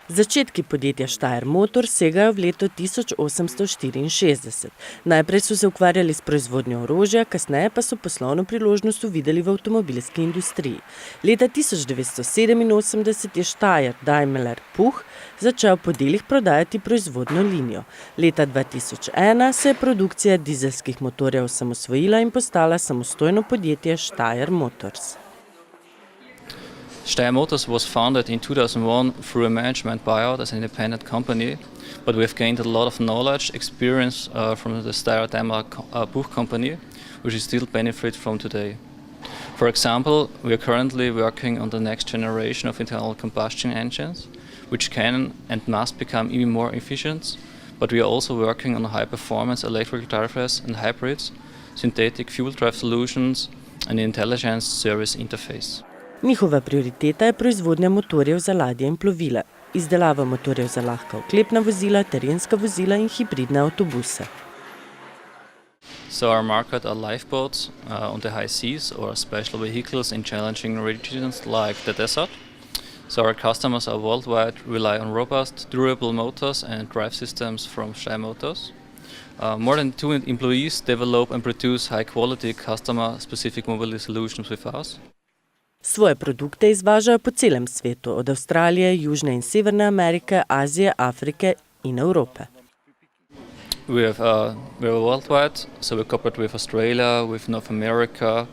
Začetki podjetja Steyr Motors segajo v leto 1864. Najprej so se ukvarjali s proizvodnjo orožja, kasneje pa so poslovno priložnost uvideli v avtomobilski industriji. Leta 1987 je Steyr Daimler Puch začel po delih prodajati proizvodno linijo. Leta 2001 se je produkcija dizelskih motorjev osamosvojila in postala samostojno podjetje Steyr Motors. Steyr Motors was founded in 2001 through a management buyout as an independent company, but we have gained a lot of knowledge, experience from the Steyr Daimler Puch company, which we still benefit from today. For example, we are currently working on the next generation of internal combustion engines, which can and must become even more efficient, but we are also working on high-performance electrical drivers and hybrids, synthetic fuel drive solutions and intelligence service interface. Njihova prioriteta je proizvodnja motorjev za ladje in plovila, izdelava motorjev za lahka oklepna vozila, terenska vozila in hibridne avtobuse. So our market are lifeboats on the high seas or special vehicles in challenging regions like the desert. So our customers are worldwide, rely on robust, durable motors and drive systems from Steyr Motors. More than 2 employees develop and produce high-quality customer-specific mobility solutions with us. Svoje produkte izvažajo po celem svetu, od Avstralije, Južne in Severne Amerike, Azije, Afrike in Evrope. We are worldwide, so we cooperate with Australia, with North America,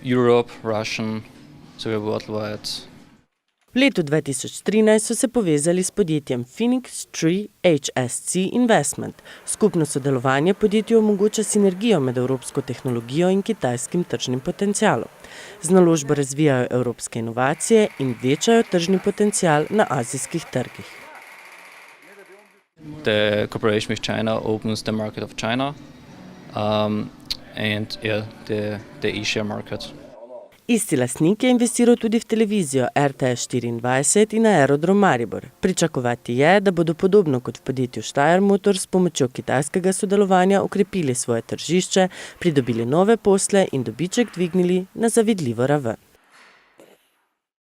Europe, Russian, so we are worldwide. V letu 2013 so se povezali s podjetjem Phoenix Tree HSC Investment. Skupno sodelovanje podjetju omogoča sinergijo med evropsko tehnologijo in kitajskim tržnim potencialom. Z naložbo razvijajo evropske inovacije in večajo tržni potencial na azijskih trgih. The cooperation with China opens the market of China and the Asia market. Isti lastnik je investiral tudi v televizijo RTS 24 in aerodrom Maribor. Pričakovati je, da bodo podobno kot v podjetju Steyr Motors s pomočjo kitajskega sodelovanja okrepili svoje tržišče, pridobili nove posle in dobiček dvignili na zavidljivo raven.